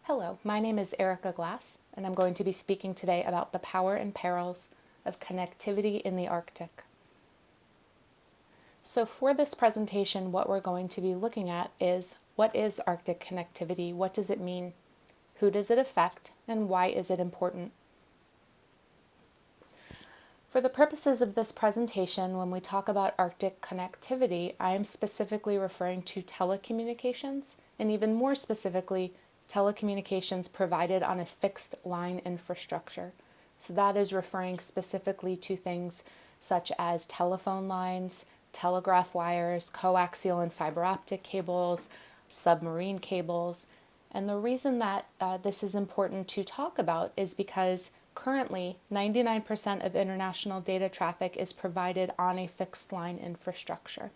Hello, my name is Erica Glass, and I'm going to be speaking today about the power and perils of connectivity in the Arctic. So for this presentation, what we're going to be looking at is what is Arctic connectivity, what does it mean, who does it affect, and why is it important? For the purposes of this presentation, when we talk about Arctic connectivity, I am specifically referring to telecommunications, and even more specifically, telecommunications provided on a fixed line infrastructure. So that is referring specifically to things such as telephone lines, telegraph wires, coaxial and fiber optic cables, submarine cables. And the reason that this is important to talk about is because currently 99% of international data traffic is provided on a fixed line infrastructure.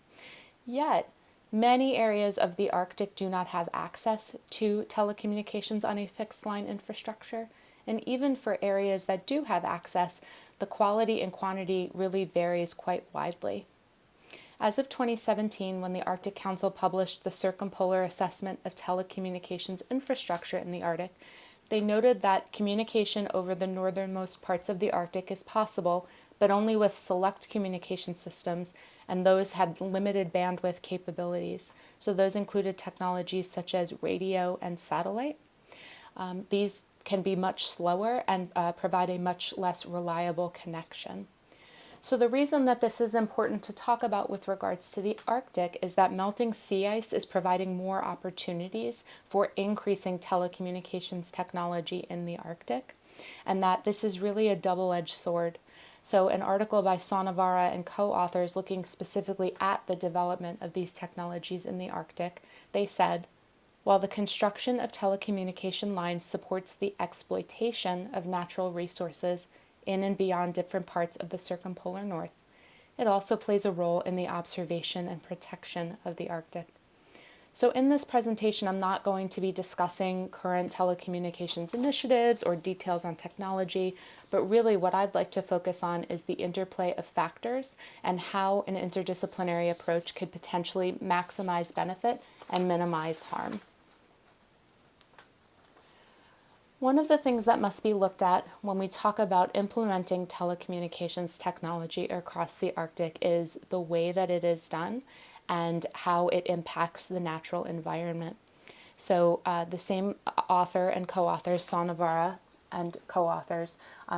Yet, many areas of the Arctic do not have access to telecommunications on a fixed line infrastructure, and even for areas that do have access, the quality and quantity really varies quite widely. As of 2017, when the Arctic Council published the Circumpolar Assessment of Telecommunications Infrastructure in the Arctic, they noted that communication over the northernmost parts of the Arctic is possible, but only with select communication systems, and those had limited bandwidth capabilities. So those included technologies such as radio and satellite. These can be much slower and provide a much less reliable connection. So the reason that this is important to talk about with regards to the Arctic is that melting sea ice is providing more opportunities for increasing telecommunications technology in the Arctic, and that this is really a double-edged sword. So an article by Sonavara and co-authors looking specifically at the development of these technologies in the Arctic, they said, while the construction of telecommunication lines supports the exploitation of natural resources in and beyond different parts of the circumpolar north, it also plays a role in the observation and protection of the Arctic. So in this presentation, I'm not going to be discussing current telecommunications initiatives or details on technology, but really what I'd like to focus on is the interplay of factors and how an interdisciplinary approach could potentially maximize benefit and minimize harm. One of the things that must be looked at when we talk about implementing telecommunications technology across the Arctic is the way that it is done and how it impacts the natural environment. So the same author and co-authors, Sonavara and co-authors,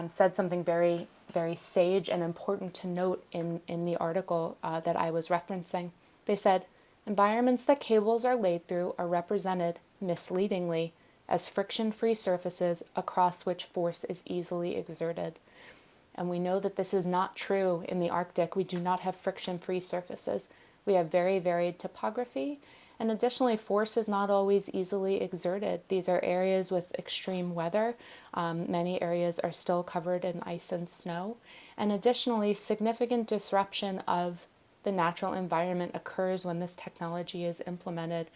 said something very, very sage and important to note in the article that I was referencing. They said, environments that cables are laid through are represented, misleadingly, as friction-free surfaces across which force is easily exerted. And we know that this is not true in the Arctic. We do not have friction-free surfaces. We have very varied topography, and additionally, force is not always easily exerted. These are areas with extreme weather. Many areas are still covered in ice and snow, and additionally, significant disruption of the natural environment occurs when this technology is implemented.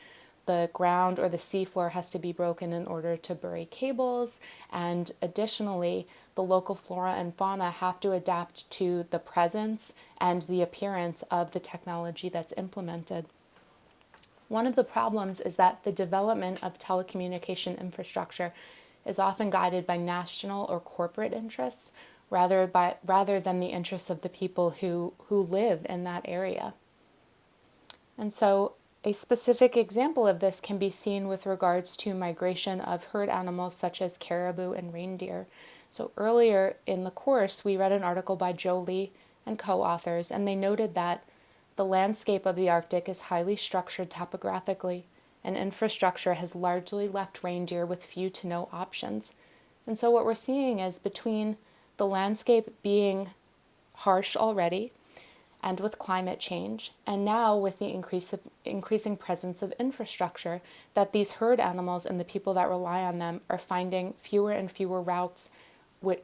The ground or the seafloor has to be broken in order to bury cables, and additionally, the local flora and fauna have to adapt to the presence and the appearance of the technology that's implemented. One of the problems is that the development of telecommunication infrastructure is often guided by national or corporate interests rather than the interests of the people who live in that area. And so a specific example of this can be seen with regards to migration of herd animals such as caribou and reindeer. So earlier in the course, we read an article by Jolie and co-authors, and they noted that the landscape of the Arctic is highly structured topographically, and infrastructure has largely left reindeer with few to no options. And so what we're seeing is between the landscape being harsh already, and with climate change, and now with the increasing presence of infrastructure, that these herd animals and the people that rely on them are finding fewer and fewer routes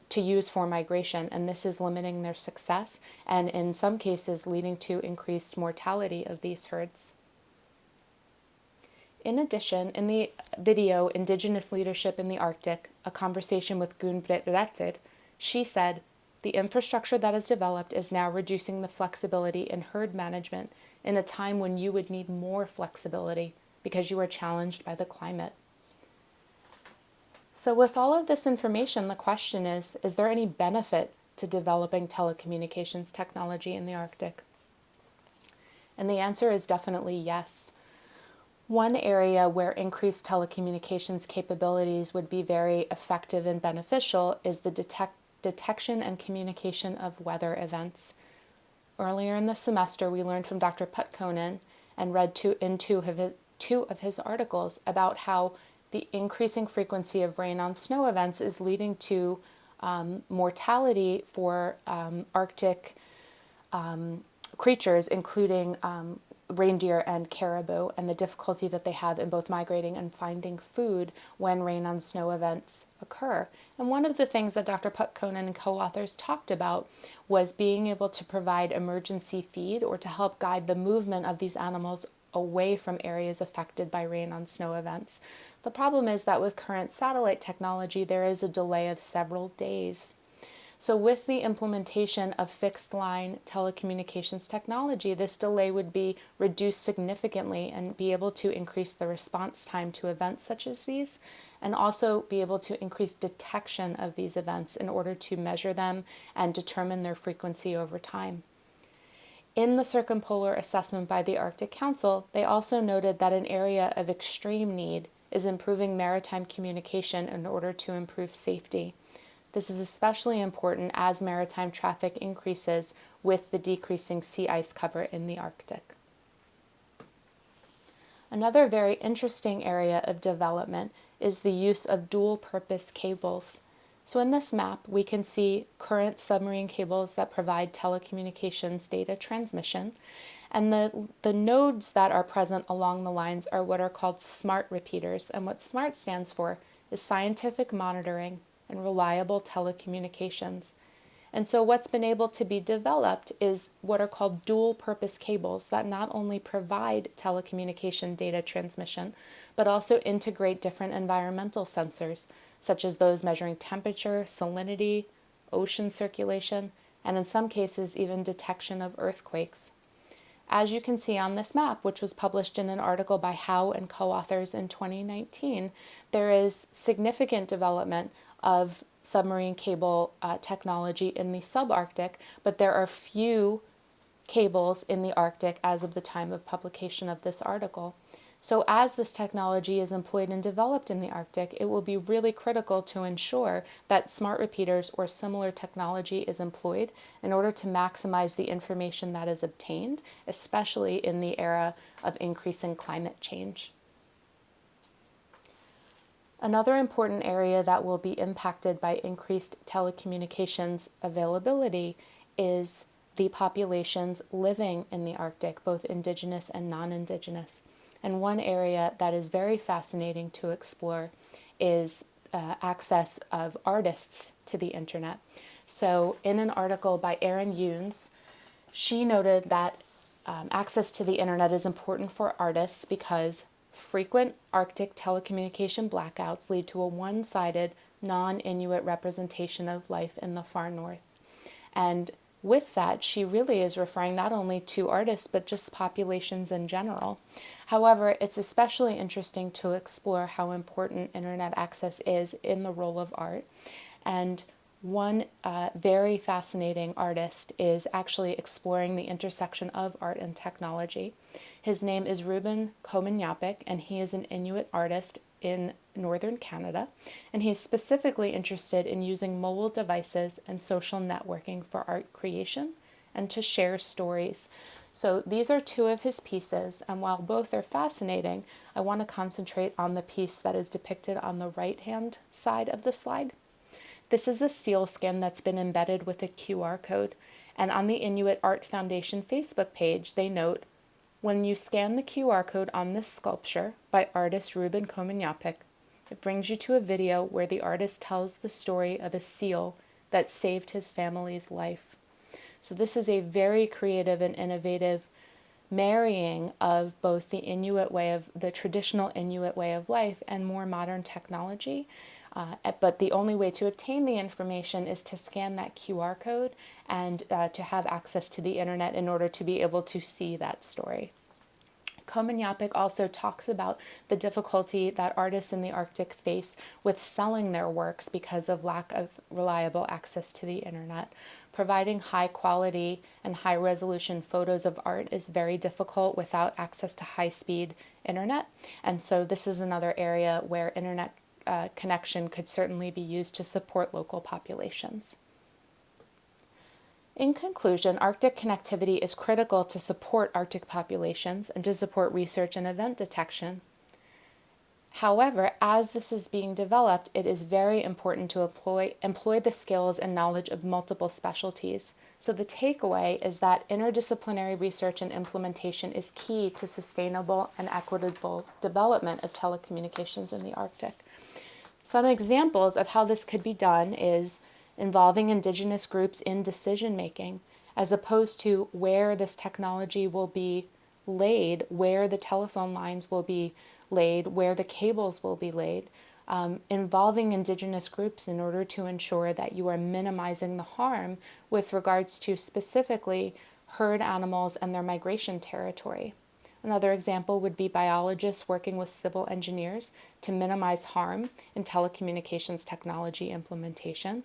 to use for migration, and this is limiting their success, and in some cases leading to increased mortality of these herds. In addition, in the video Indigenous Leadership in the Arctic, a conversation with Gun-Britt Retzid, she said, the infrastructure that is developed is now reducing the flexibility in herd management in a time when you would need more flexibility because you are challenged by the climate. So with all of this information, the question is there any benefit to developing telecommunications technology in the Arctic? And the answer is definitely yes. One area where increased telecommunications capabilities would be very effective and beneficial is the detection and communication of weather events. Earlier in the semester, we learned from Dr. Putkonen and read in two of his articles about how the increasing frequency of rain on snow events is leading to mortality for Arctic creatures, including reindeer and caribou, and the difficulty that they have in both migrating and finding food when rain on snow events occur. And one of the things that Dr. Putkonen and co-authors talked about was being able to provide emergency feed or to help guide the movement of these animals away from areas affected by rain on snow events. The problem is that with current satellite technology, there is a delay of several days. So with the implementation of fixed line telecommunications technology, this delay would be reduced significantly and be able to increase the response time to events such as these, and also be able to increase detection of these events in order to measure them and determine their frequency over time. In the circumpolar assessment by the Arctic Council, they also noted that an area of extreme need is improving maritime communication in order to improve safety. This is especially important as maritime traffic increases with the decreasing sea ice cover in the Arctic. Another very interesting area of development is the use of dual-purpose cables. So in this map, we can see current submarine cables that provide telecommunications data transmission, and the nodes that are present along the lines are what are called SMART repeaters, and what SMART stands for is scientific monitoring and reliable telecommunications. And so what's been able to be developed is what are called dual-purpose cables that not only provide telecommunication data transmission, but also integrate different environmental sensors, such as those measuring temperature, salinity, ocean circulation, and in some cases even detection of earthquakes. As you can see on this map, which was published in an article by Howe and co-authors in 2019, there is significant development of submarine cable technology in the subarctic, but there are few cables in the Arctic as of the time of publication of this article. So as this technology is employed and developed in the Arctic, it will be really critical to ensure that smart repeaters or similar technology is employed in order to maximize the information that is obtained, especially in the era of increasing climate change. Another important area that will be impacted by increased telecommunications availability is the populations living in the Arctic, both indigenous and non-indigenous. And one area that is very fascinating to explore is access of artists to the internet. So in an article by Erin Younes, she noted that access to the internet is important for artists because frequent Arctic telecommunication blackouts lead to a one-sided, non-Inuit representation of life in the far north. And with that, she really is referring not only to artists, but just populations in general. However, it's especially interesting to explore how important internet access is in the role of art. And one very fascinating artist is actually exploring the intersection of art and technology. His name is Ruben Komenyapik, and he is an Inuit artist in northern Canada, and he's specifically interested in using mobile devices and social networking for art creation and to share stories. So these are two of his pieces, and while both are fascinating, I want to concentrate on the piece that is depicted on the right-hand side of the slide. This is a seal skin that's been embedded with a QR code, and on the Inuit Art Foundation Facebook page, they note, when you scan the QR code on this sculpture by artist Ruben Komenyapik, it brings you to a video where the artist tells the story of a seal that saved his family's life. So this is a very creative and innovative marrying of both the traditional Inuit way of life and more modern technology. But the only way to obtain the information is to scan that QR code and to have access to the internet in order to be able to see that story. Komen also talks about the difficulty that artists in the Arctic face with selling their works because of lack of reliable access to the internet. Providing high quality and high resolution photos of art is very difficult without access to high speed internet. And so this is another area where internet connection could certainly be used to support local populations. In conclusion, Arctic connectivity is critical to support Arctic populations and to support research and event detection. However, as this is being developed, it is very important to employ the skills and knowledge of multiple specialties. So the takeaway is that interdisciplinary research and implementation is key to sustainable and equitable development of telecommunications in the Arctic. Some examples of how this could be done is involving Indigenous groups in decision making, as opposed to where this technology will be laid, where the telephone lines will be laid, where the cables will be laid, involving Indigenous groups in order to ensure that you are minimizing the harm with regards to specifically herd animals and their migration territory. Another example would be biologists working with civil engineers to minimize harm in telecommunications technology implementation.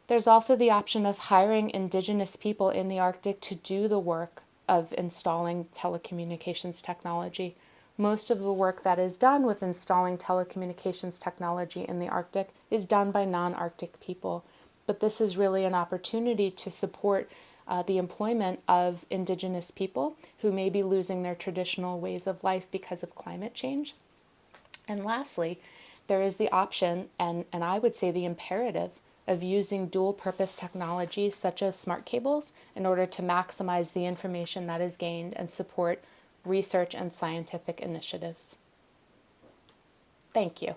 There's also the option of hiring Indigenous people in the Arctic to do the work of installing telecommunications technology. Most of the work that is done with installing telecommunications technology in the Arctic is done by non-Arctic people, but this is really an opportunity to support the employment of Indigenous people who may be losing their traditional ways of life because of climate change. And lastly, there is the option, and I would say the imperative, of using dual-purpose technologies such as smart cables in order to maximize the information that is gained and support research and scientific initiatives. Thank you.